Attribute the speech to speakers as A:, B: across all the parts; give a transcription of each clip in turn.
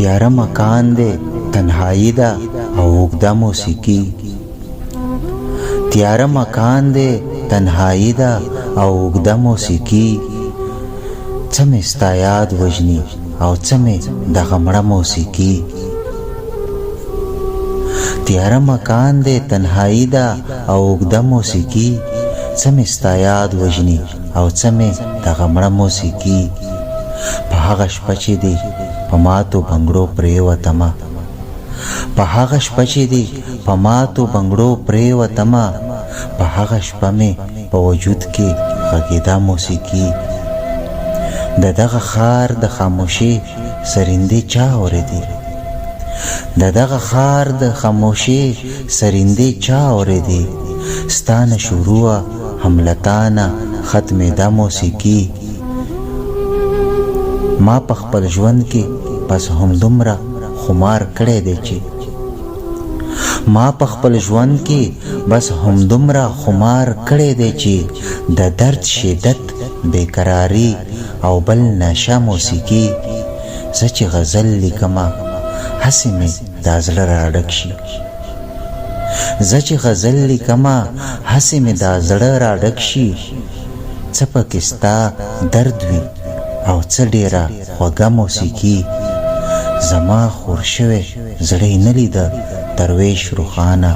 A: تیاره مکان دی تنهایی ده او اوږده موسیقي. تیاره مکان دی تنهایی ده او اوږده موسیقي. څه مې ستا یاد وژني او څه مې دغه مړه موسیقي. تیاره مکان دی تنهایی ده او اوږده موسیقي. څه مې ستا یاد وژني او څه مې دغه مړه موسیقي. په هغه شپه چې دی په ماتو بنګړو پرېوتمه، په هغه شپه چې دی په ماتو بنګړو پرېوتمه، په هغه شپه مې په وجود کې غږېده موسیقي. د دغه ښار د خاموشۍ سرندې چا اورېدې؟ د دغه ښار د خاموشۍ سرندې چا اورېدې؟ ستا نه شروعه هملتانه ختمېده موسیقي. ما په خپل ژوند کې بس همدومره خمار کړی دی چې ما په خپل ژوند کې بس همدومره خمار کړی دی چې د درد شدت بېقراري او بل نشه موسیقي. زه چې غزل لیکمه هسې مې دا زړه راډک شي. زه چې غزل لیکمه هسې مې دا زړه راډک شي. څه پکې ستا درد وي او څه ډېره خوږه موسیقي. زما خور شوی زړه یې نه لیده درویش روښانه.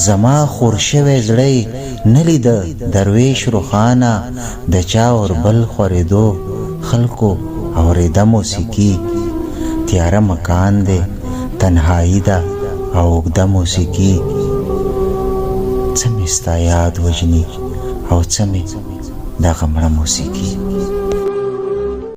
A: زما خور شوی زړه یې نه لیده درویش روښانه. د چا اوربل خورېدو خلکو اورېده موسیقي. تیاره مکان دی تنهایی ده او اوږده موسیقي. څه مې ستا یاد وژني او څه مې دغه مړه موسیقي.